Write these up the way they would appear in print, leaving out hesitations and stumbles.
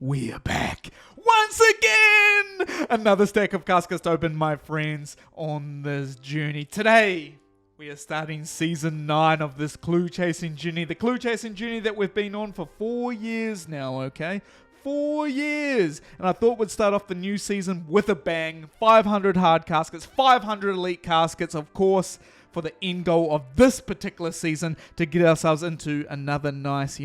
we are back once again. Another stack of caskets to open, my friends, on this journey. Today, we are starting season 9 of this clue chasing journey. The clue chasing journey that we've been on for 4 years now, okay? 4 years. And I thought we'd start off the new season with a bang. 500 hard caskets, 500 elite caskets, of course, for the end goal of this particular season to get ourselves into another nice,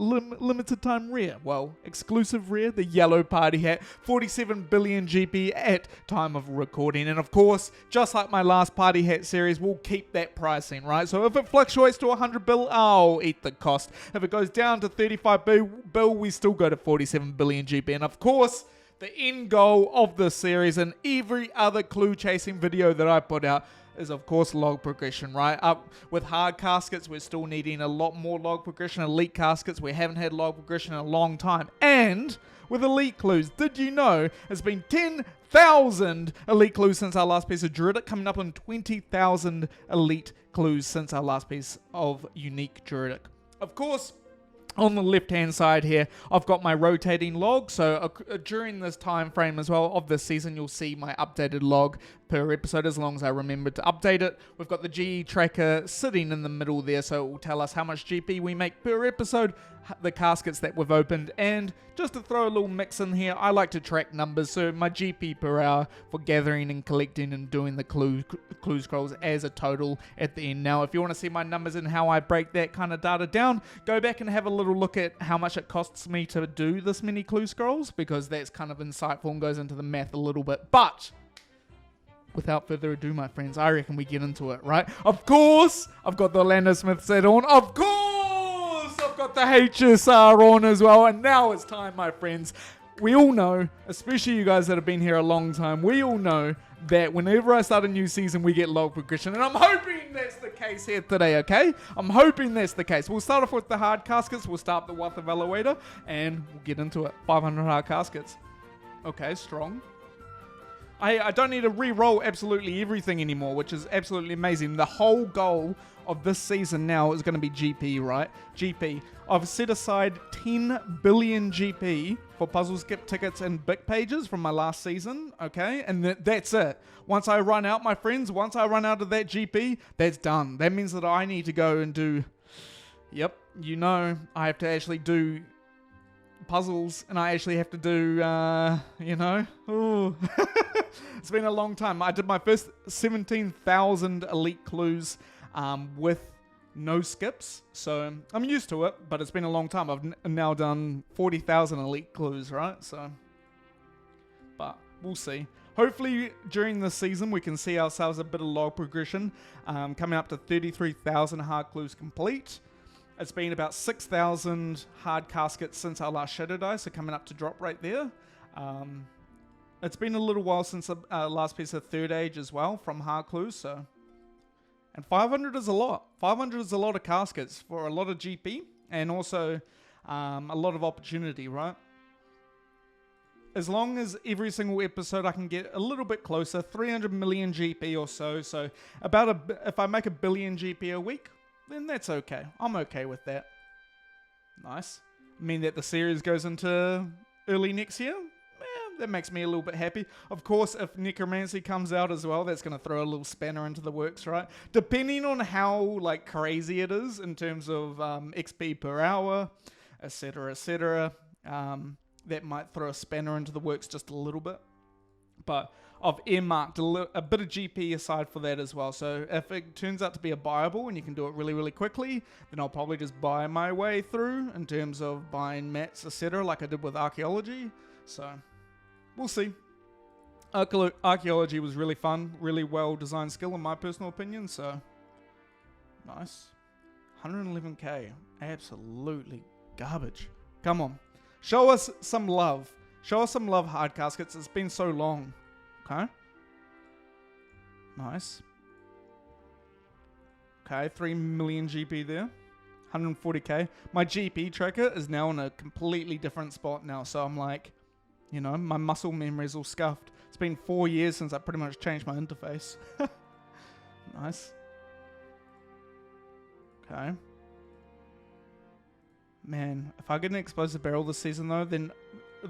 limited time rare. Well, exclusive rare, the yellow party hat, 47 billion GP at time of recording. And of course, just like my last party hat series, we'll keep that pricing, right? So if it fluctuates to 100 bill, I'll eat the cost. If it goes down to 35 bill, we still go to 47 billion GP. And of course, the end goal of this series and every other clue chasing video that I put out is of course log progression, right? Up with hard caskets, we're still needing a lot more log progression. Elite caskets, we haven't had log progression in a long time. And with elite clues, did you know it's been 10,000 elite clues since our last piece of Druidic, coming up on 20,000 elite clues since our last piece of unique Druidic. Of course, on the left-hand side here, I've got my rotating log. So during this time frame as well of this season, you'll see my updated log per episode as long as I remember to update it. We've got the GE tracker sitting in the middle there, so it will tell us how much GP we make per episode, the caskets that we've opened, and just to throw a little mix in here, I like to track numbers, so my GP per hour for gathering and collecting and doing the clue scrolls as a total at the end. Now, if you want to see my numbers and how I break that kind of data down, go back and have a little look at how much it costs me to do this many clue scrolls, because that's kind of insightful and goes into the math a little bit. But without further ado, my friends, I reckon we get into it, right? Of course, I've got the Orlando Smith set on. Of course, I've got the HSR on as well. And now it's time, my friends. We all know, especially you guys that have been here a long time, we all know that whenever I start a new season, we get log progression. And I'm hoping that's the case here today, okay? I'm hoping that's the case. We'll start off with the hard caskets. We'll start the Wath Evaluator, and we'll get into it. 500 hard caskets. Okay, strong. I don't need to re-roll absolutely everything anymore, which is absolutely amazing. The whole goal of this season now is going to be GP, right? GP. I've set aside 10 billion GP for puzzle skip tickets and big pages from my last season, okay? And that's it. Once I run out, my friends, once I run out of that GP, that's done. That means that I need to go and do, I have to actually do puzzles, and I actually have to do, ooh. It's been a long time. I did my first 17,000 elite clues with no skips, so I'm used to it, but it's been a long time. I've now done 40,000 elite clues, right? So, but we'll see. Hopefully during this season we can see ourselves a bit of log progression, coming up to 33,000 hard clues complete. It's been about 6,000 hard caskets since our last Shadow Die, so coming up to drop right there. It's been a little while since the last piece of Third Age as well from hard clues, so. And 500 is a lot. 500 is a lot of caskets for a lot of GP and also a lot of opportunity, right? As long as every single episode I can get a little bit closer, 300 million GP or so. So if I make a billion GP a week, then that's okay. I'm okay with that. Nice. I mean that the series goes into early next year? That makes me a little bit happy. Of course, if Necromancy comes out as well, that's going to throw a little spanner into the works, right? Depending on how crazy it is in terms of XP per hour, etc., that might throw a spanner into the works just a little bit. But I've earmarked a bit of GP aside for that as well. So if it turns out to be a buyable and you can do it really, really quickly, then I'll probably just buy my way through in terms of buying mats, etc., like I did with Archaeology. So we'll see. Archaeology was really fun, really well-designed skill in my personal opinion, so nice. 111k, absolutely garbage. Come on, show us some love. Show us some love, hard caskets. It's been so long. Okay. Nice. Okay, 3 million GP there. 140k. My GP tracker is now in a completely different spot now, so I'm like, my muscle memory is all scuffed. It's been 4 years since I pretty much changed my interface. Nice. Okay. Man, if I get an explosive barrel this season though, then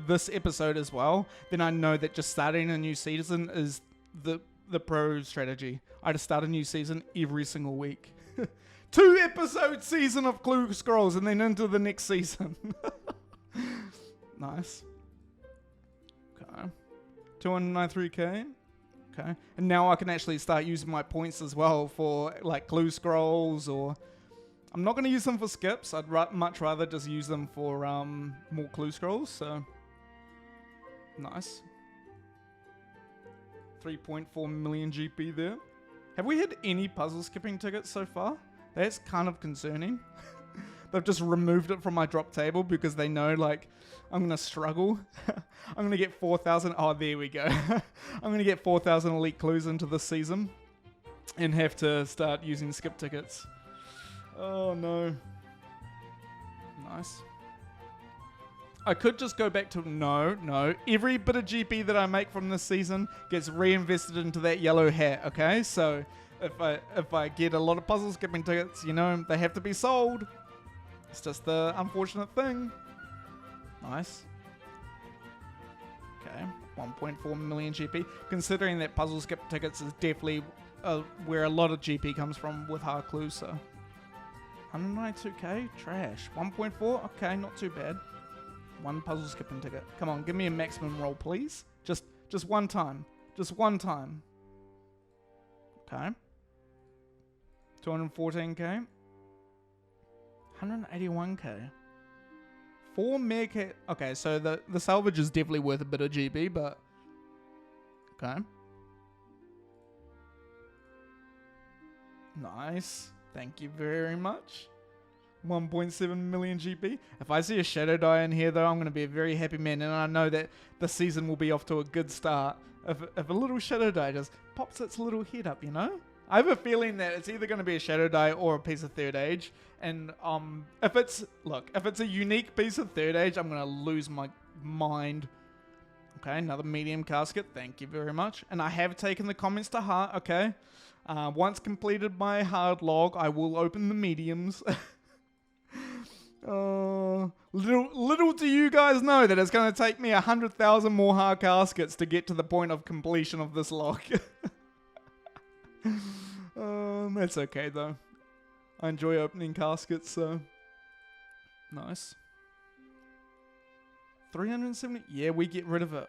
this episode as well, then I know that just starting a new season is the pro strategy. I just start a new season every single week. 2 episode season of Clue Scrolls and then into the next season. Nice. Okay. 293k. Okay. And now I can actually start using my points as well for like Clue Scrolls, or I'm not going to use them for skips. I'd much rather just use them for more Clue Scrolls. So nice. 3.4 million GP there. Have we had any puzzle skipping tickets so far? That's kind of concerning. They've just removed it from my drop table because they know, like, I'm going to struggle. I'm going to get 4,000. Oh, there we go. I'm going to get 4,000 elite clues into this season and have to start using skip tickets. Oh, no. Nice. I could just go back to... No. Every bit of GP that I make from this season gets reinvested into that yellow hat, okay? So if I get a lot of puzzle skipping tickets, you know, they have to be sold. It's just the unfortunate thing. Nice. Okay, 1.4 million GP. Considering that puzzle skip tickets is definitely where a lot of GP comes from with hard clues, so... 192k? Trash. 1.4? Okay, not too bad. 1 puzzle skipping ticket. Come on, give me a maximum roll, please. Just one time. Just one time. Okay. 214k. 181k. 4 mega... Okay, so the salvage is definitely worth a bit of GB, but... Okay. Nice. Thank you very much. 1.7 million GP. If I see a shadow die in here, though, I'm going to be a very happy man, and I know that the season will be off to a good start. If a little shadow die just pops its little head up, you know? I have a feeling that it's either going to be a shadow die or a piece of third age, and if it's a unique piece of third age, I'm going to lose my mind. Okay, another medium casket. Thank you very much. And I have taken the comments to heart. Okay, once completed my hard log, I will open the mediums. Little do you guys know that it's going to take me 100,000 more hard caskets to get to the point of completion of this log. That's okay though. I enjoy opening caskets, so nice. 370. Yeah, we get rid of it.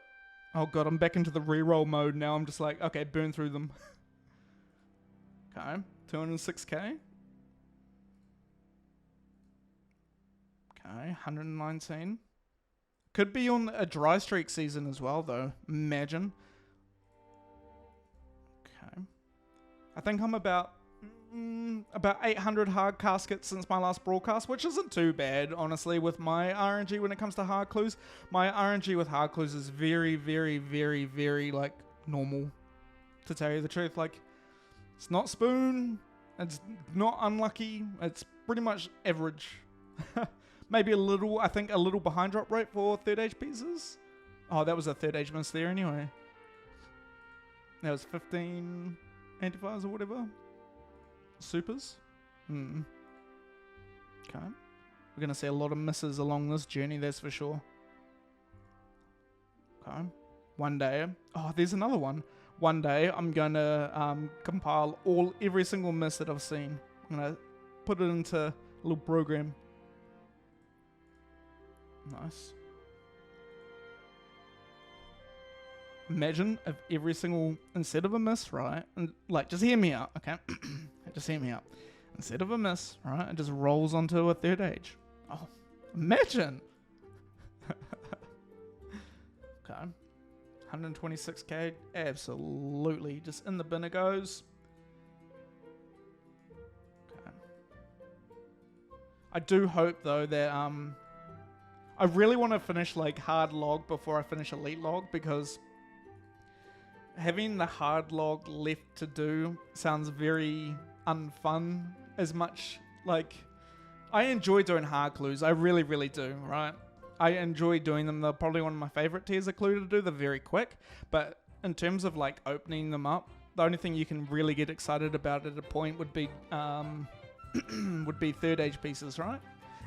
Oh god, I'm back into the reroll mode now. I'm just like, okay, burn through them. Okay, 206k. Okay, 119. Could be on a dry streak season as well, though. Imagine. Okay. I think I'm about 800 hard caskets since my last broadcast, which isn't too bad, honestly, with my RNG when it comes to hard clues. My RNG with hard clues is very, very, very, very, like, normal, to tell you the truth. Like, it's not spoon, it's not unlucky, it's pretty much average. Maybe a little behind drop rate for third age pieces. Oh, that was a third age miss there anyway. That was 15 antifires or whatever. Supers. Okay. We're going to see a lot of misses along this journey, that's for sure. Okay. One day. Oh, there's another one. One day I'm going to compile every single miss that I've seen. I'm going to put it into a little program. Nice. Imagine if every single, instead of a miss, right, and like, just hear me out, okay? Just hear me out. Instead of a miss, right, it just rolls onto a third age. Oh, imagine. Okay. 126k, absolutely. Just in the bin it goes. Okay. I do hope, though, that, I really want to finish, like, hard log before I finish elite log, because having the hard log left to do sounds very unfun. As much, like, I enjoy doing hard clues. I really, really do, right? I enjoy doing them. They're probably one of my favorite tiers of clue to do. They're very quick. But in terms of, like, opening them up, the only thing you can really get excited about at a point would be third age pieces, right?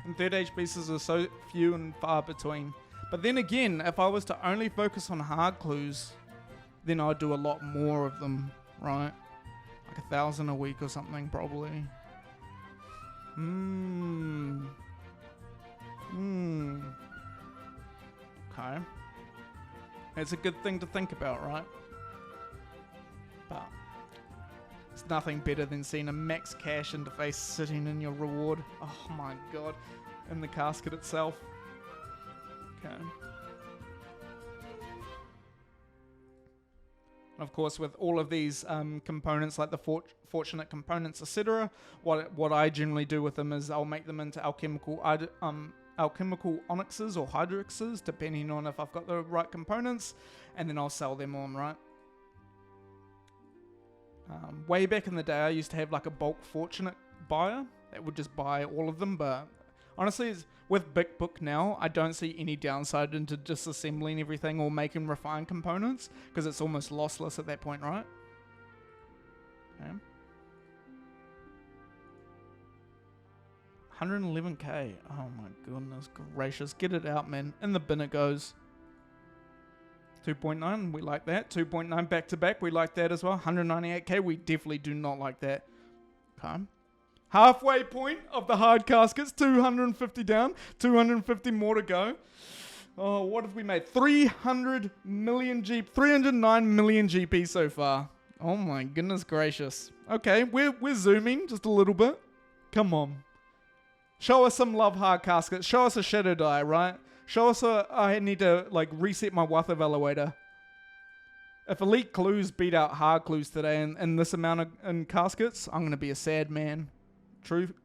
And third age pieces are so few and far between. But then again, if I was to only focus on hard clues, then I'd do a lot more of them, right? Like 1,000 a week or something, probably. Okay. It's a good thing to think about, right? But it's nothing better than seeing a max cash interface sitting in your reward. Oh my god. In the casket itself. Okay. Of course, with all of these components, like the fortunate components, etc., what I generally do with them is I'll make them into alchemical onyxes or hydrixes, depending on if I've got the right components, and then I'll sell them on, right? Way back in the day, I used to have like a bulk fortunate buyer that would just buy all of them, but honestly, with Big Book now, I don't see any downside into disassembling everything or making refined components, because it's almost lossless at that point, right? Okay. 111k. Oh my goodness gracious. Get it out, man. In the bin it goes. 2.9, we like that. 2.9 back to back, we like that as well. 198k, we definitely do not like that. Okay. Halfway point of the hard caskets, 250 down, 250 more to go. Oh, what have we made? 309 million GP so far. Oh my goodness gracious. Okay, we're zooming just a little bit. Come on. Show us some love, hard caskets. Show us a shadow die, right? Show us I need to like reset my wealth evaluator. If elite clues beat out hard clues today in this amount in caskets, I'm going to be a sad man.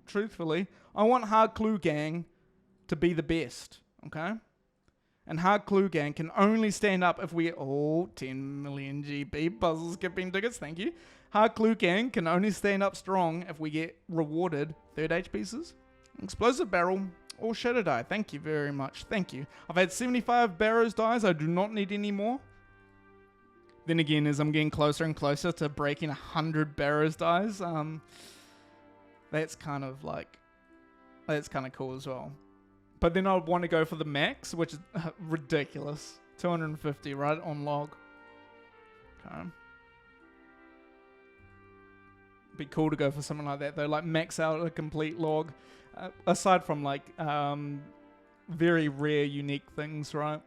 Truthfully, I want Hard Clue Gang to be the best, okay? And Hard Clue Gang can only stand up if we get 10 million GP puzzle skipping tickets, thank you. Hard Clue Gang can only stand up strong if we get rewarded third age pieces, explosive barrel, or shadow die. Thank you very much, thank you. I've had 75 barrows dies, I do not need any more. Then again, as I'm getting closer and closer to breaking 100 barrows dies, that's kind of cool as well. But then I'd want to go for the max, which is ridiculous. 250, right, on log. Okay. Be cool to go for something like that, though. Like, max out a complete log. Aside from, like, very rare, unique things, right?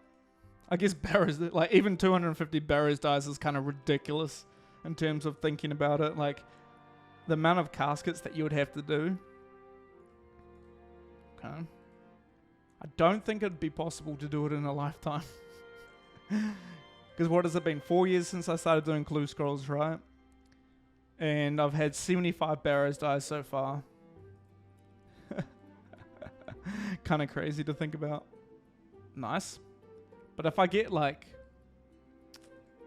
I guess barrows, like, even 250 barrows dies is kind of ridiculous in terms of thinking about it. Like, the amount of caskets that you would have to do. Okay. I don't think it'd be possible to do it in a lifetime. Because what has it been? 4 years since I started doing clue scrolls, right? And I've had 75 barrows die so far. Kind of crazy to think about. Nice. But if I get like...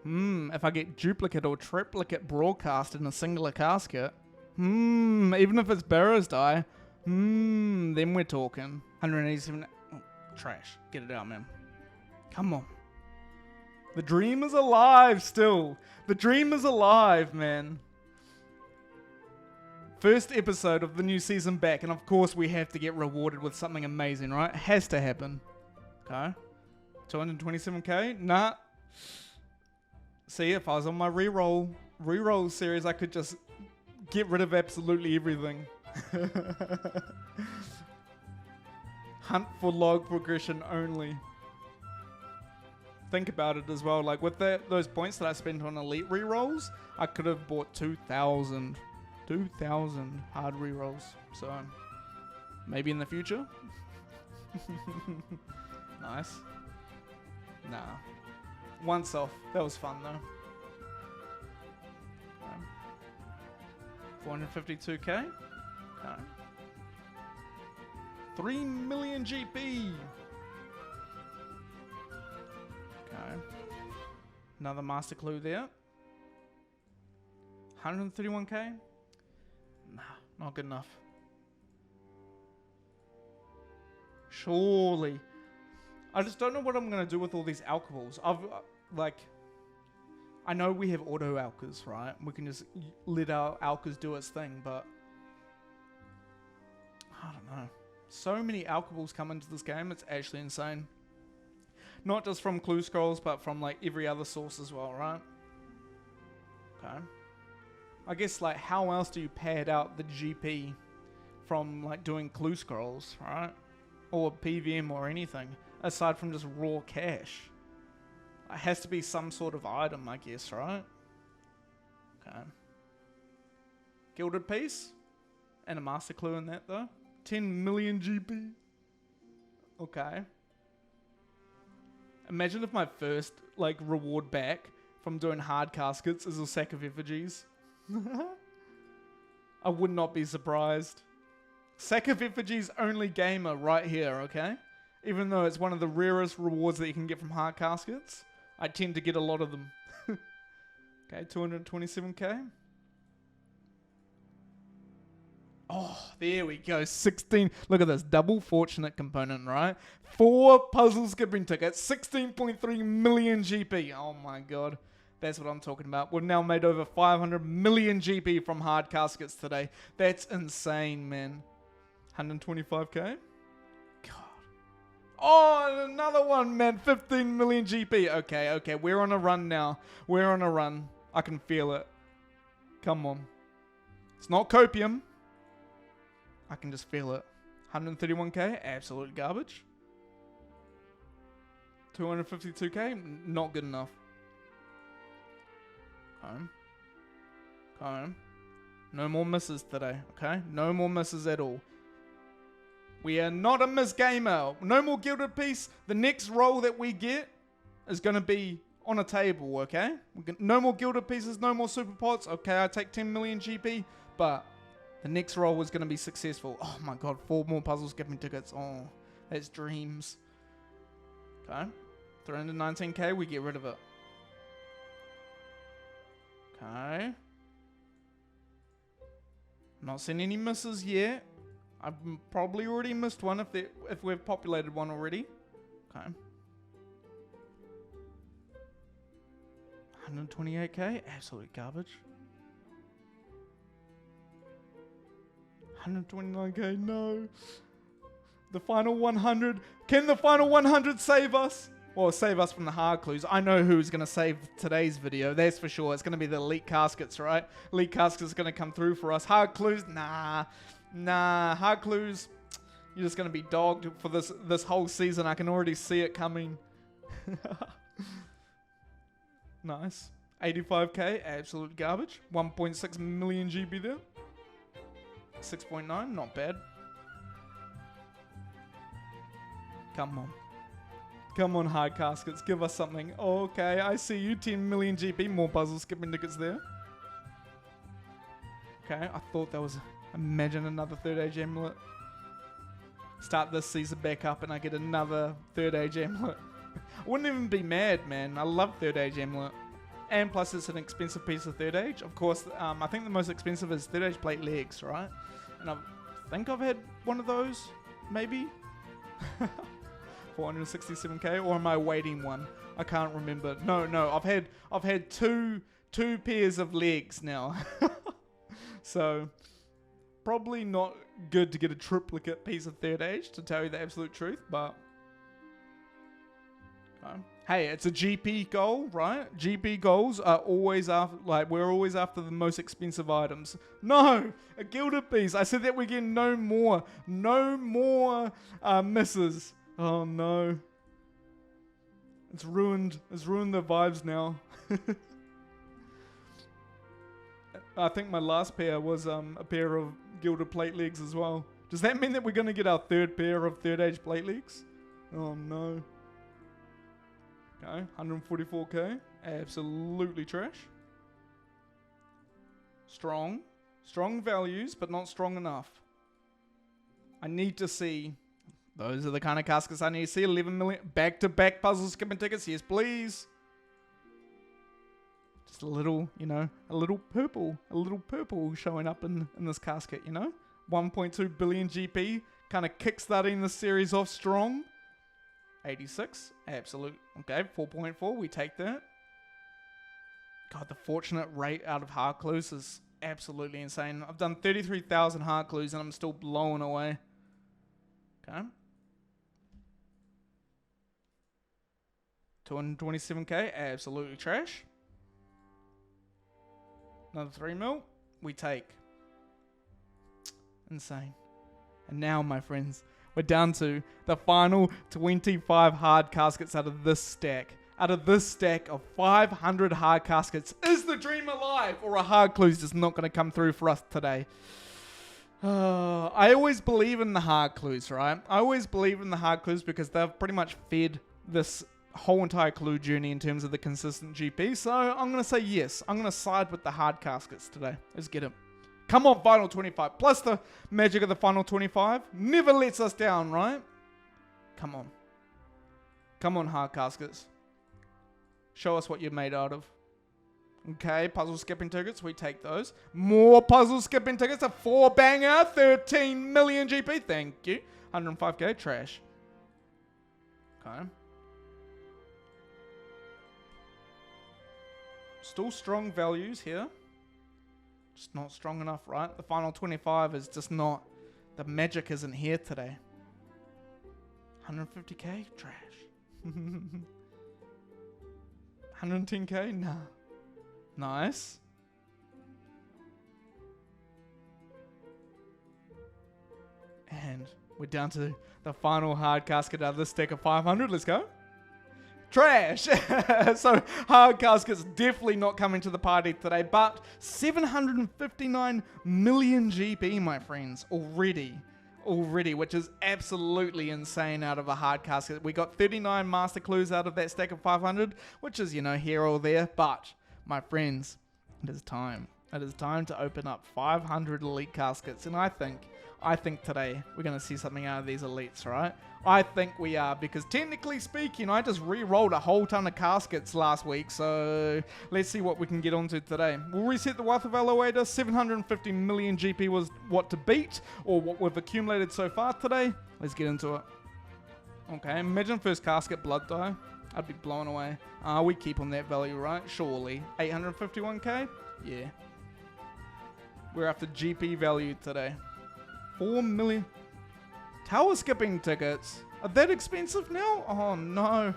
if I get duplicate or triplicate broadcast in a singular casket... even if it's barrows die, then we're talking. 187, trash. Get it out, man. Come on. The dream is alive still. The dream is alive, man. First episode of the new season back, and of course we have to get rewarded with something amazing, right? It has to happen. Okay. 227k? Nah. See, if I was on my reroll series, I could just get rid of absolutely everything. Hunt for log progression only. Think about it as well. Like with those points that I spent on elite rerolls, I could have bought 2,000 hard rerolls. So maybe in the future. Nice. Nah. Once off. That was fun though. 452k. Okay. 3 million GP. Okay. Another master clue there. 131k. Nah, not good enough. Surely. I just don't know what I'm going to do with all these alcohols. I know we have auto alkers, right? We can just let our alkers do its thing, but I don't know. So many alcohols come into this game, it's actually insane. Not just from clue scrolls, but from like every other source as well, right? Okay. I guess like how else do you pad out the GP from like doing clue scrolls, right? Or PVM or anything, aside from just raw cash. It has to be some sort of item, I guess, right? Okay. Gilded piece? And a master clue in that though. 10 million GP. Okay. Imagine if my first like reward back from doing hard caskets is a sack of effigies. I would not be surprised. Sack of effigies only gamer right here, okay? Even though it's one of the rarest rewards that you can get from hard caskets, I tend to get a lot of them. Okay, 227k. Oh, there we go. 16. Look at this. Double fortunate component, right? 4 puzzle skipping tickets. 16.3 million GP. Oh my god. That's what I'm talking about. We've now made over 500 million GP from hard caskets today. That's insane, man. 125k. God. Oh, another one, man. 15 million GP. Okay. We're on a run now. We're on a run. I can feel it. Come on. It's not copium. I can just feel it. 131k, absolute garbage. 252k, not good enough. Okay. No more misses today, okay? No more misses at all. We are not a miss gamer. No more gilded piece. The next roll that we get is going to be on a table, okay? No more gilded pieces, no more super pots. Okay, I take 10 million GP, but the next roll was going to be successful. Oh my god, 4 more puzzle skipping tickets. Oh, that's dreams. Okay. 319k, we get rid of it. Okay. Not seeing any misses yet. I've probably already missed one if we've populated one already. Okay. 128k, absolute garbage. 129k, no. The final 100. Can the final 100 save us? Well, save us from the hard clues. I know who's going to save today's video. That's for sure. It's going to be the elite caskets, right? Elite caskets are going to come through for us. Hard clues? Nah. Hard clues, you're just going to be dogged for this whole season. I can already see it coming. Nice. 85k, absolute garbage. 1.6 million GB there. 6.9, not bad. Come on, hard caskets, give us something. Okay, I see you. 10 million GP, more puzzle skipping tickets there. Okay, I thought that was... Imagine another third age amulet. Start this season back up and I get another third age amulet. I wouldn't even be mad, man. I love third age amulet. And plus it's an expensive piece of third age. Of course, I think the most expensive is third age plate legs, right? And I think I've had one of those, maybe? 467k, or am I waiting one? I can't remember. No, I've had two pairs of legs now. So probably not good to get a triplicate piece of third age, to tell you the absolute truth, but okay. Hey, it's a GP goal, right? GP goals are always after, we're always after the most expensive items. No, a gilded piece. I said that we're getting no more misses. Oh no. It's ruined the vibes now. I think my last pair was a pair of gilded plate legs as well. Does that mean that we're going to get our third pair of third age plate legs? Oh no. Okay, 144k. Absolutely trash. Strong values, but not strong enough. I need to see... Those are the kind of caskets I need to see. 11 million back-to-back puzzle skipping tickets. Yes, please. Just a little, a little purple showing up in this casket, 1.2 billion GP, kind of kickstarting the series off strong. 86, absolute. Okay, 4.4, we take that. God, the fortunate rate out of hard clues is absolutely insane. I've done 33,000 hard clues and I'm still blown away. Okay. 227k, absolutely trash. Another 3 mil, we take. Insane. And now, my friends, we're down to the final 25 hard caskets out of this stack. Out of this stack of 500 hard caskets, is the dream alive, or a hard clue's just not going to come through for us today? I always believe in the hard clues, right? I always believe in the hard clues because they've pretty much fed this whole entire clue journey in terms of the consistent GP. So I'm going to say yes. I'm going to side with the hard caskets today. Let's get them. Come on, final 25. Plus the magic of the final 25 never lets us down, right? Come on. Come on, hard caskets. Show us what you're made out of. Okay, puzzle skipping tickets, we take those. More puzzle skipping tickets, a 4-banger, 13 million GP, thank you. 105k, trash. Okay. Still strong values here. Just not strong enough, right? The final 25 is just not, the magic isn't here today. 150k, trash. 110k, nah. Nice. And we're down to the final hard casket out of this stack of 500. Let's go. Trash. So hard caskets definitely not coming to the party today, but 759 million GP, my friends, already, which is absolutely insane out of a hard casket. We got 39 master clues out of that stack of 500, which is, you know, here or there, but my friends, it is time. It is time to open up 500 elite caskets, and I think today we're going to see something out of these elites, right? I think we are, because technically speaking, I just re-rolled a whole ton of caskets last week, so let's see what we can get onto today. We'll reset the wealth evaluator. 750 million GP was what to beat, or what we've accumulated so far today. Let's get into it. Okay, imagine first casket blood die. I'd be blown away. We keep on that value, right? Surely. 851k? Yeah. We're after GP value today. 4 million. Tower skipping tickets. Are that expensive now? Oh, no.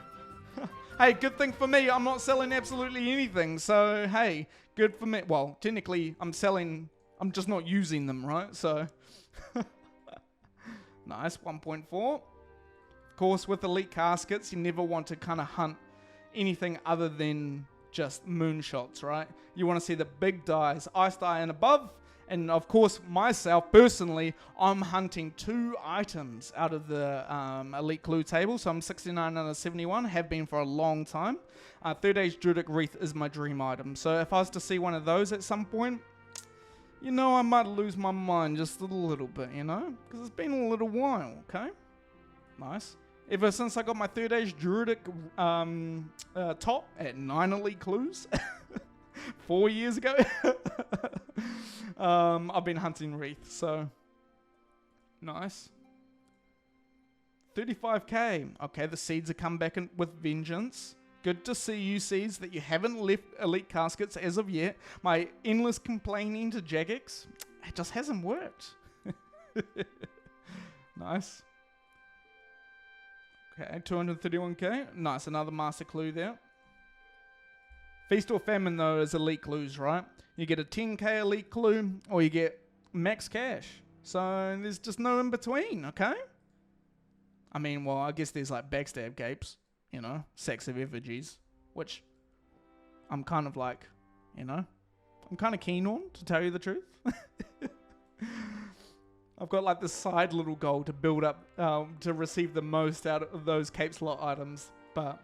Hey, good thing for me. I'm not selling absolutely anything. So, hey, good for me. Well, technically, I'm selling. I'm just not using them, right? So, nice. 1.4. Of course, with elite caskets, you never want to kind of hunt anything other than just moonshots, right? You want to see the big dies, ice die and above. And of course, myself, personally, I'm hunting 2 items out of the elite clue table. So I'm 69 out of 71, have been for a long time. Third Age Druidic Wreath is my dream item. So if I was to see one of those at some point, you know, I might lose my mind just a little bit, you know? Because it's been a little while, okay? Nice. Ever since I got my Third Age Druidic top at 9 elite clues 4 years ago. I've been hunting Wreath, so nice. 35k. Okay, the seeds have come back with vengeance. Good to see you, seeds, that you haven't left elite caskets as of yet. My endless complaining to Jagex, it just hasn't worked. Nice. Okay, 231k. Nice, another master clue there. Feast or famine, though, is elite clues, right? You get a 10k elite clue, or you get max cash. So there's just no in between, okay? I mean, well, I guess there's like backstab capes, you know, sacks of effigies, which I'm kind of like, you know, I'm kind of keen on, to tell you the truth. I've got like this side little goal to build up, to receive the most out of those cape slot items, but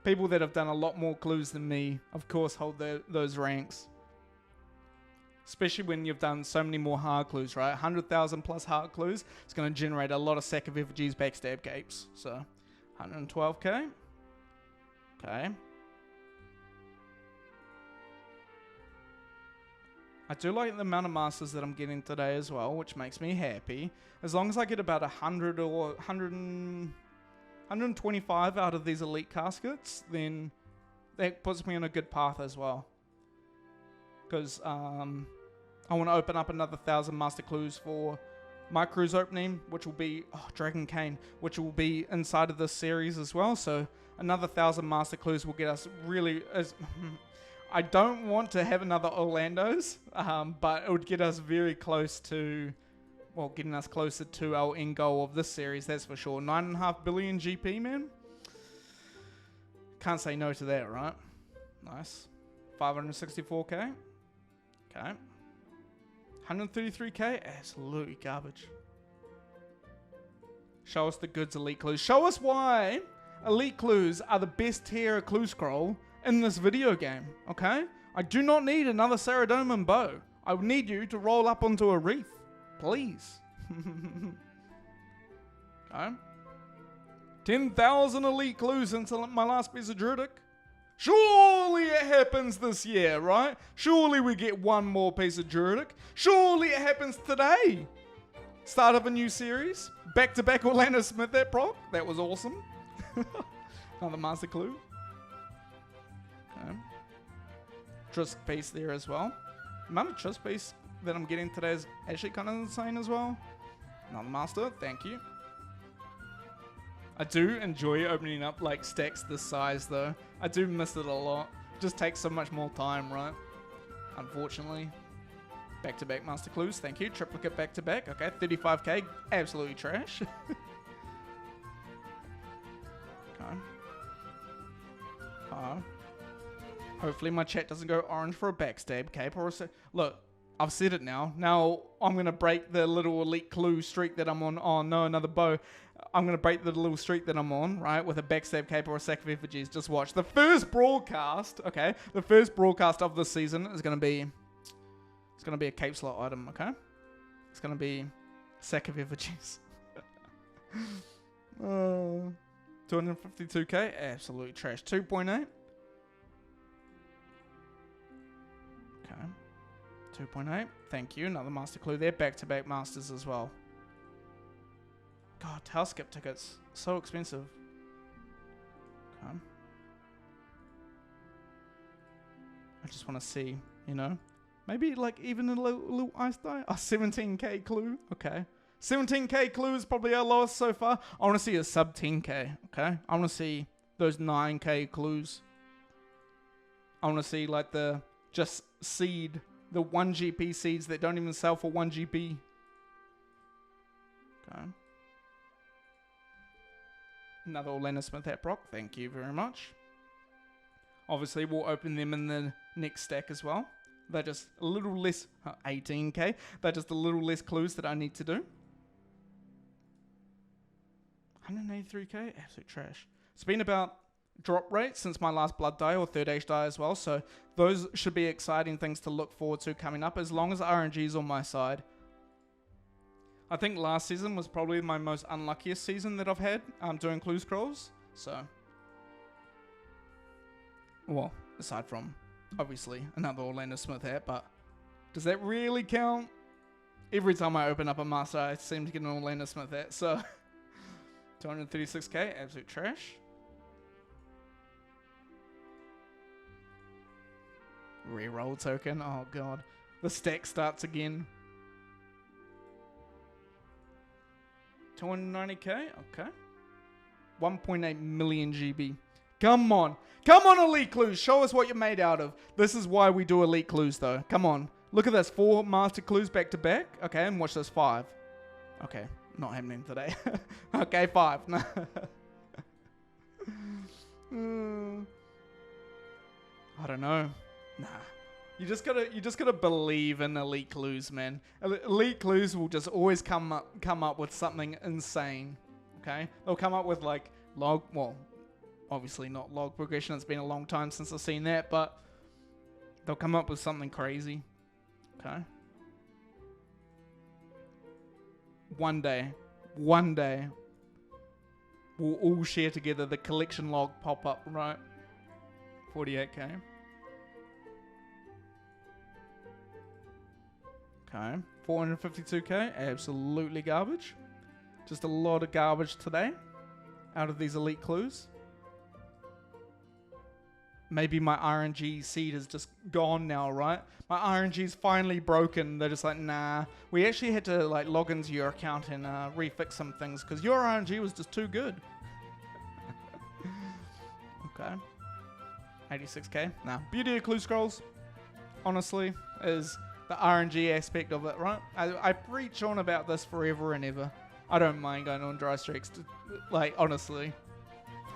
people that have done a lot more clues than me, of course, hold those ranks. Especially when you've done so many more hard clues, right? 100,000 plus hard clues. It's going to generate a lot of sack of effigies, backstab capes. So, 112k. Okay. I do like the amount of masters that I'm getting today as well, which makes me happy. As long as I get about 100 or 125 out of these elite caskets, then that puts me on a good path as well. Because I want to open up another 1,000 master clues for my cruise opening, which will be Dragon Cane, which will be inside of this series as well. So another 1,000 master clues will get us really. I don't want to have another Orlando's, but it would get us very close to, well, getting us closer to our end goal of this series. That's for sure. 9.5 billion GP, man. Can't say no to that, right? Nice. 564k. Okay. 133k? Absolutely garbage. Show us the goods, Elite Clues. Show us why Elite Clues are the best tier of clue scroll in this video game, okay? I do not need another Saradomin bow. I need you to roll up onto a reef. Please. Okay. 10,000 Elite Clues into my last piece of Druidic. Surely it happens this year, right? Surely we get one more piece of Druidic. Surely it happens today. Start of a new series. Back-to-back Orlando Smith that proc. That was awesome. Another master clue. Okay. Trisk piece there as well. The amount of Trisk piece that I'm getting today is actually kind of insane as well. Another master. Thank you. I do enjoy opening up like stacks this size though. I do miss it a lot. It just takes so much more time, right? Unfortunately. Back-to-back master clues, thank you. Triplicate back-to-back, okay. 35k, absolutely trash. Okay. Hopefully my chat doesn't go orange for a backstab cape or a... Look, I've said it now. Now I'm going to break the little elite clue streak that I'm on. Oh no, another bow. I'm going to break the little streak that I'm on, right, with a backstab cape or a sack of effigies. Just watch. The first broadcast, okay, the first broadcast of this season is going to be... It's going to be a cape slot item, okay? It's going to be a sack of effigies. 252k, absolutely trash. 2.8. Okay. 2.8, thank you. Another master clue there. Back-to-back masters as well. God, house skip tickets. So expensive. Okay. I just want to see, you know. Maybe like even a little ice die. Oh, 17k clue. Okay. 17k clue is probably our lowest so far. I want to see a sub 10k. Okay. I want to see those 9k clues. I want to see like the just seed. The 1 GP seeds that don't even sell for 1 GP. Okay. Another Orlando Smith hat proc. Thank you very much. Obviously, we'll open them in the next stack as well. They're just a little less, 18k. They're just a little less clues that I need to do. 183k, absolute trash. It's been about drop rate since my last blood die or third age die as well. So those should be exciting things to look forward to coming up as long as RNG is on my side. I think last season was probably my most unluckiest season that I've had doing clue scrolls. So, well, aside from obviously another Orlando Smith hat, but does that really count? Every time I open up a master, I seem to get an Orlando Smith hat. So 236k, absolute trash. Reroll token. Oh god, the stack starts again. 290k. Okay. 1.8 million GB. Come on. Come on, Elite Clues. Show us what you're made out of. This is why we do Elite Clues, though. Come on. Look at this. 4 Master Clues back to back. Okay, and watch this. 5. Okay, not happening today. Okay, 5. I don't know. Nah. You just gotta believe in Elite Clues, man. Elite Clues will just always come up with something insane. Okay? They'll come up with like log, well, obviously not log progression. It's been a long time since I've seen that, but they'll come up with something crazy. Okay? One day, we'll all share together the collection log pop up, right? 48k. Okay, 452k, absolutely garbage. Just a lot of garbage today out of these Elite Clues. maybe my RNG seed is just gone now, right? My RNG is finally broken. They're just like, nah. We actually had to like log into your account and refix some things because your RNG was just too good. Okay. 86k. Nah. Beauty of Clue Scrolls, honestly, is the RNG aspect of it, right? I preach on about this forever and ever. I don't mind going on dry streaks. Like, honestly.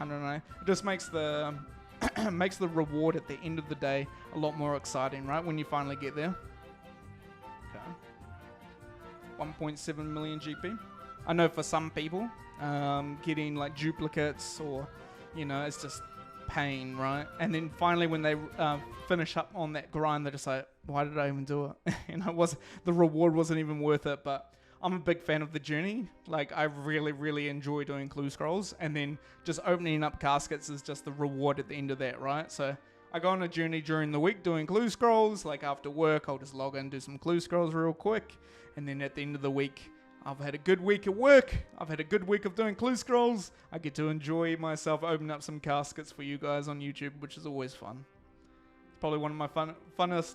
I don't know. It just makes the makes the reward at the end of the day a lot more exciting, right? When you finally get there. Okay. 1.7 million GP. I know for some people, getting like duplicates or, you know, it's just pain, right? And then finally when they finish up on that grind, they're just like, why did I even do it? You know, the reward wasn't even worth it. But I'm a big fan of the journey. Like, I really, really enjoy doing clue scrolls, and then just opening up caskets is just the reward at the end of that, right? So I go on a journey during the week doing clue scrolls. Like after work, I'll just log in, do some clue scrolls real quick, and then at the end of the week, I've had a good week at work. I've had a good week of doing clue scrolls. I get to enjoy myself opening up some caskets for you guys on YouTube, which is always fun. It's probably one of my funnest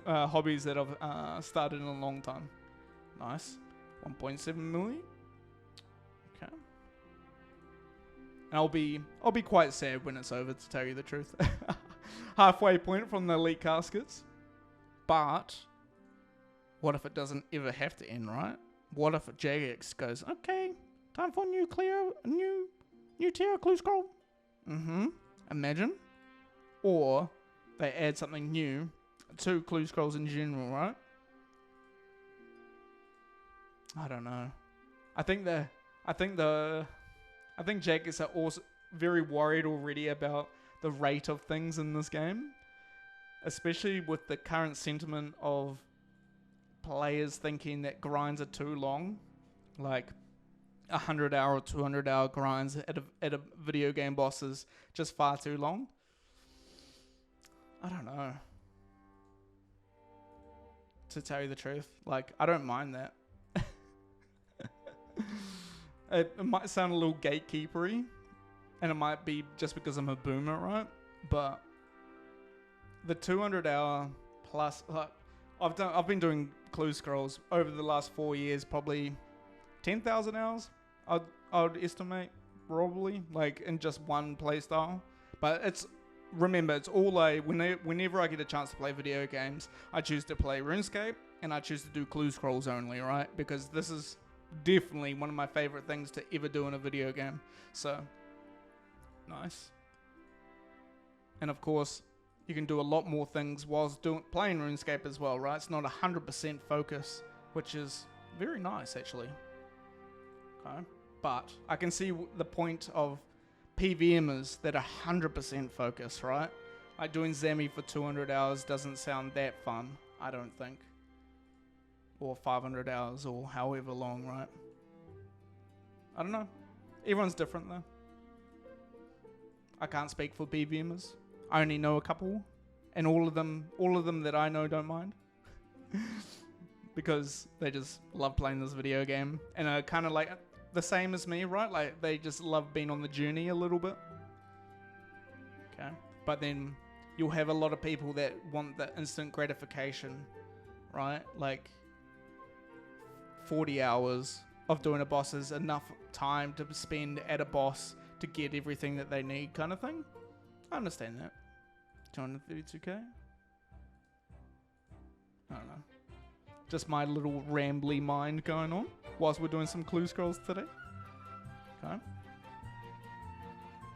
hobbies that I've started in a long time. Nice. 1.7 million. Okay. And I'll be quite sad when it's over, to tell you the truth. Halfway point from the elite caskets. But what if it doesn't ever have to end, right? What if Jagex goes, okay, time for a new tier clue scroll? Imagine. Or they add something new to clue scrolls in general, right? I don't know. I think Jagex are also very worried already about the rate of things in this game, especially with the current sentiment of players thinking that grinds are too long, like 100-hour or 200-hour grinds at a video game boss is just far too long. I don't know. To tell you the truth, like, I don't mind that. It might sound a little gatekeepery, and it might be just because I'm a boomer, right? But the 200-hour plus, like, I've been doing clue scrolls over the last 4 years, probably 10,000 hours. I would estimate, probably, like in just one playstyle. But remember, it's all whenever I get a chance to play video games, I choose to play RuneScape and I choose to do clue scrolls only, right? Because this is definitely one of my favorite things to ever do in a video game. So, nice. And of course, you can do a lot more things whilst playing RuneScape as well, right? It's not 100% focus, which is very nice, actually. Okay. But I can see the point of PVMers that are 100% focus, right? Like doing Zami for 200 hours doesn't sound that fun, I don't think. Or 500 hours, or however long, right? I don't know. Everyone's different, though. I can't speak for PVMers. I only know a couple, and all of them that I know don't mind. Because they just love playing this video game, and are kind of like the same as me, right? Like, they just love being on the journey a little bit. Okay. But then you'll have a lot of people that want the instant gratification, right? Like, 40 hours of doing a boss is enough time to spend at a boss to get everything that they need, kind of thing. I understand that. 232k? I don't know. Just my little rambly mind going on whilst we're doing some clue scrolls today. Okay.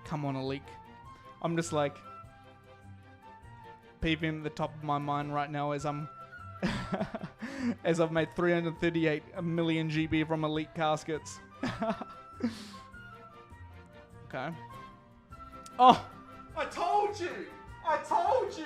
Come on, a leak. I'm just like PVM at the top of my mind right now as I'm as I've made 338 million GB from elite caskets. Okay. Oh, I told you! I told you!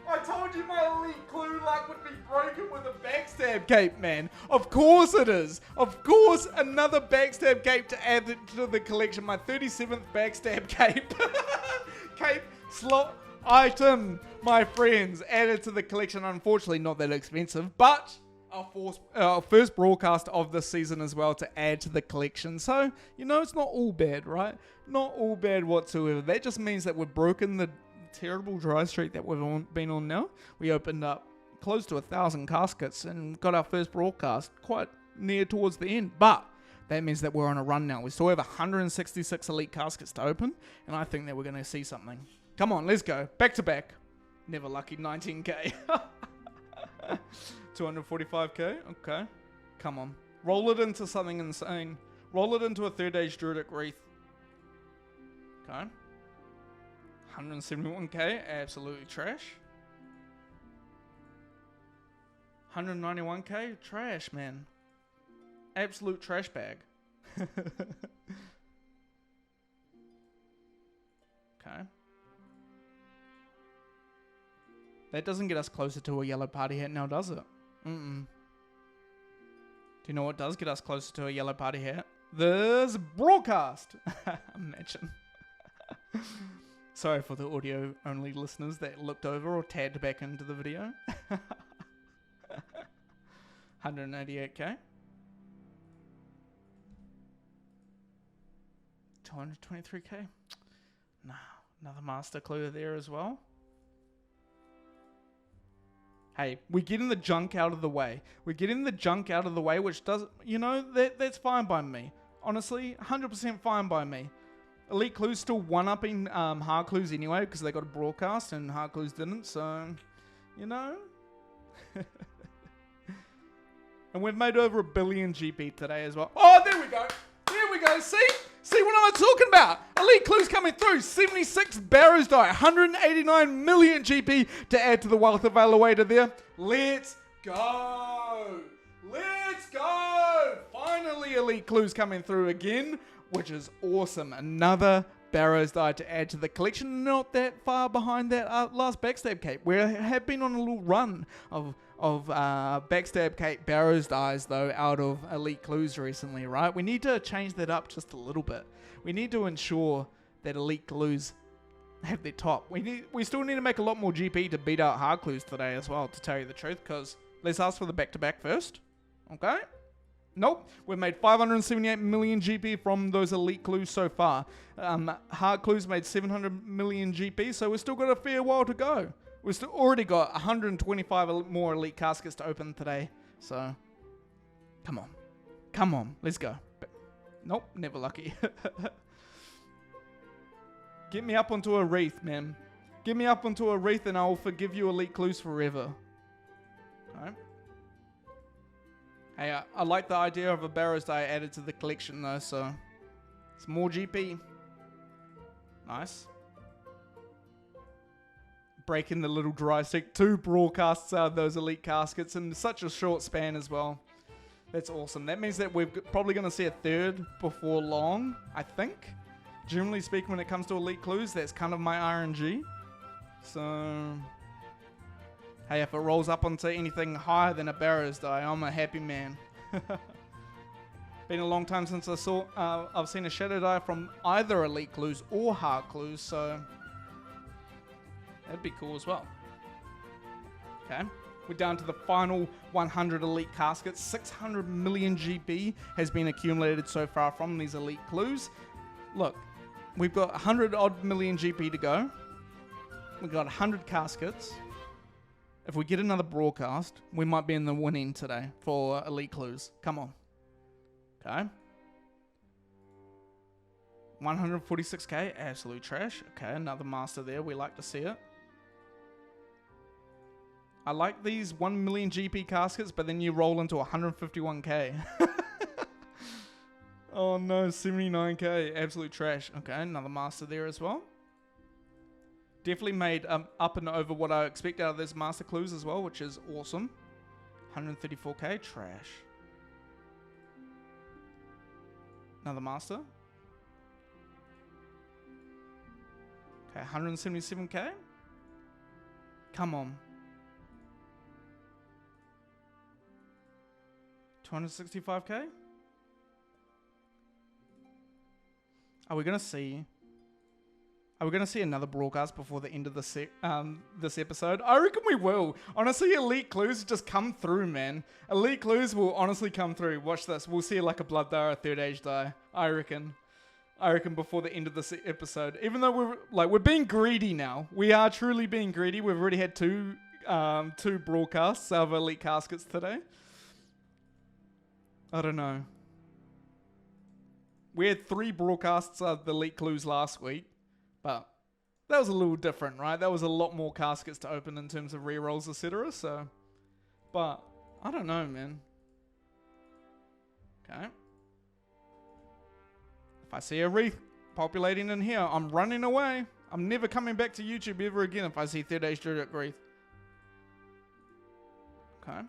I told you my elite clue luck would be broken with a backstab cape, man. Of course it is. Of course, another backstab cape to add to the collection. My 37th backstab cape. Cape slot item, my friends. Added to the collection. Unfortunately, not that expensive, but our first broadcast of this season as well to add to the collection. So, you know, it's not all bad, right? Not all bad whatsoever. That just means that we've broken the terrible dry streak that we've been on now. We opened up close to 1,000 caskets and got our first broadcast quite near towards the end. But that means that we're on a run now. We still have 166 elite caskets to open, and I think that we're going to see something. Come on, let's go. Back to back. Never lucky, 19k. 245k, okay. Come on. Roll it into something insane. Roll it into a third age druidic wreath. Okay. 171k, absolutely trash. 191k, trash, man. Absolute trash bag. Okay. That doesn't get us closer to a yellow party hat now, does it? Do you know what does get us closer to a yellow party hat? This broadcast. Imagine. Sorry for the audio only listeners that looked over or tagged back into the video. 188k. 223k. No, another master clue there as well. Hey, we're getting the junk out of the way. We're getting the junk out of the way, which does, you know, that's fine by me. Honestly, 100% fine by me. Elite Clues still one-upping hard clues anyway, because they got a broadcast and hard clues didn't, so, you know. And we've made over 1 billion GP today as well. Oh, there we go. There we go. See? See what I'm talking about? Elite Clues coming through. 76 Barrows die. 189 million GP to add to the wealth evaluator there. Let's go. Let's go. Finally, Elite Clues coming through again, which is awesome. Another Barrows die to add to the collection. Not that far behind that last Backstab Cape. We have been on a little run of Backstab Cape Barrows dies though out of Elite Clues recently, right? We need to change that up just a little bit. We need to ensure that Elite Clues have their top. We still need to make a lot more GP to beat out hard clues today as well, to tell you the truth, because let's ask for the back-to-back first. Okay? Nope. We've made 578 million GP from those Elite Clues so far. Hard clues made 700 million GP, so we've still got a fair while to go. We've still already got 125 more elite caskets to open today. So, come on. Come on. Let's go. Nope, never lucky. Get me up onto a wreath, man. Get me up onto a wreath and I will forgive you Elite Clues forever. Alright. Hey, I like the idea of a Barrows die added to the collection though, so it's more GP. Nice. Breaking the little dry stick. 2 broadcasts out of those elite caskets in such a short span as well. That's awesome. That means that we're probably going to see a third before long, I think. Generally speaking, when it comes to Elite Clues, that's kind of my RNG. So, hey, if it rolls up onto anything higher than a Barrows die, I'm a happy man. Been a long time since I've seen a Shadow die from either Elite Clues or Hard Clues, so that'd be cool as well. Okay, we're down to the final 100 elite caskets. 600 million GP has been accumulated so far from these Elite Clues. Look, we've got 100 odd million GP to go. We've got 100 caskets. If we get another broadcast, we might be in the winning today for Elite Clues. Come on. Okay. 146k, absolute trash. Okay, another master there. We like to see it. I like these 1 million GP caskets, but then you roll into 151k. Oh no, 79k, absolute trash. Okay, another master there as well. Definitely made up and over what I expect out of this master clues as well, which is awesome. 134k, trash. Another master. Okay, 177k. Come on. 265k. Are we gonna see another broadcast before the end of this episode? I reckon we will. Honestly, Elite Clues just come through, man. Elite Clues will honestly come through. Watch this. We'll see like a Blood die or a Third Age die. I reckon. I reckon before the end of this episode. Even though we're being greedy now. We are truly being greedy. We've already had two broadcasts of elite caskets today. I don't know. We had 3 broadcasts of the elite clues last week, but that was a little different, right? That was a lot more caskets to open in terms of rerolls, etc. So, but I don't know, man. Okay. If I see a wreath populating in here, I'm running away. I'm never coming back to YouTube ever again if I see 30 Druidic wreath. Okay.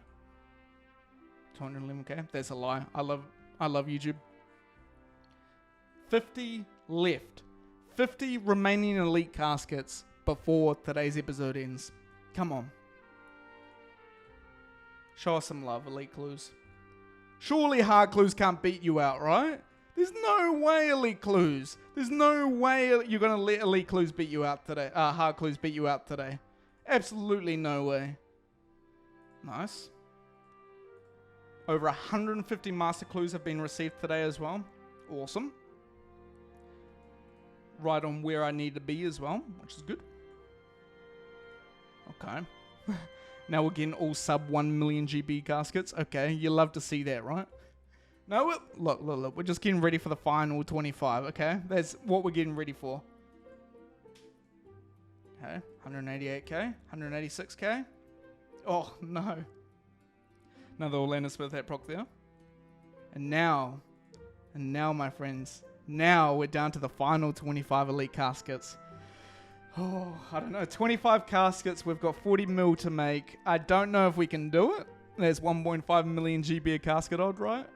211k. That's a lie. I love YouTube. 50 left. 50 remaining elite caskets before today's episode ends. Come on. Show us some love, elite clues. Surely hard clues can't beat you out, right? There's no way elite clues. There's no way you're going to let elite clues beat you out today. Hard clues beat you out today. Absolutely no way. Nice. Over 150 master clues have been received today as well. Awesome. Right on where I need to be as well, which is good. Okay. Now we're getting all sub 1 million GB caskets. Okay, you love to see that, right? No, look. We're just getting ready for the final 25, okay? That's what we're getting ready for. Okay, 188k, 186k. Oh, no. Another Orlando Smith hat proc there. And now, my friends, now we're down to the final 25 elite caskets. Oh, I don't know. 25 caskets. We've got 40 mil to make. I don't know if we can do it. There's 1.5 million GB a casket odd, right?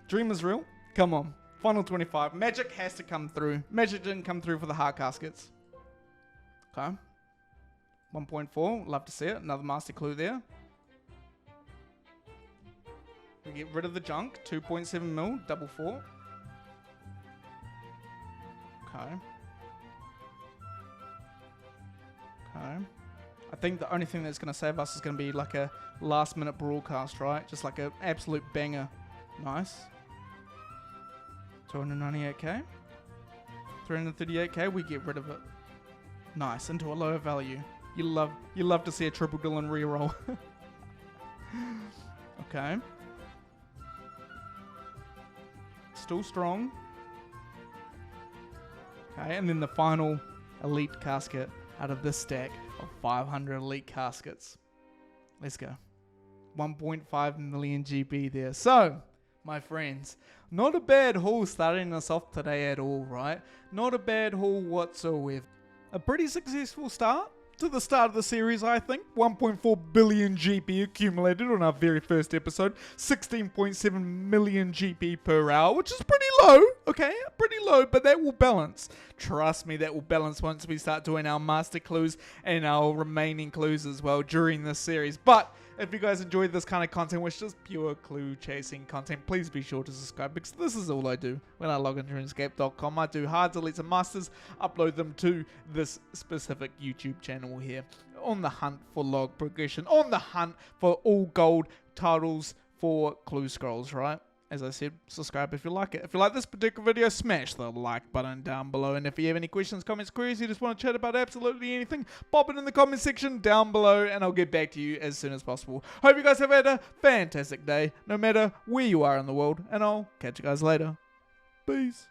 Dream is real. Come on. Final 25. Magic has to come through. Magic didn't come through for the hard caskets. Okay. 1.4. Love to see it. Another master clue there. We get rid of the junk. 2.7 mil. Double 4. Okay. Okay. I think the only thing that's going to save us is going to be like a last minute broadcast, right? Just like an absolute banger. Nice. 298k. 338k. We get rid of it. Nice. Into a lower value. You love to see a TripleDylan reroll. Okay. Still strong. Okay, and then the final elite casket out of this stack of 500 elite caskets. Let's go. 1.5 million GB there. So, my friends, not a bad haul starting us off today at all, right? Not a bad haul whatsoever. A pretty successful start to the start of the series, I think. 1.4 billion GP accumulated on our very first episode. 16.7 million GP per hour, which is pretty low, okay? Pretty low, but that will balance. Trust me, that will balance once we start doing our master clues and our remaining clues as well during this series. But if you guys enjoyed this kind of content, which is pure clue chasing content, please be sure to subscribe, because this is all I do when I log into RuneScape.com. I do hards, elites, and masters, upload them to this specific YouTube channel here. On the hunt for log progression, on the hunt for all gold titles for clue scrolls, right? As I said, subscribe if you like it. If you like this particular video, smash the like button down below. And if you have any questions, comments, queries, you just want to chat about absolutely anything, pop it in the comment section down below and I'll get back to you as soon as possible. Hope you guys have had a fantastic day, no matter where you are in the world. And I'll catch you guys later. Peace.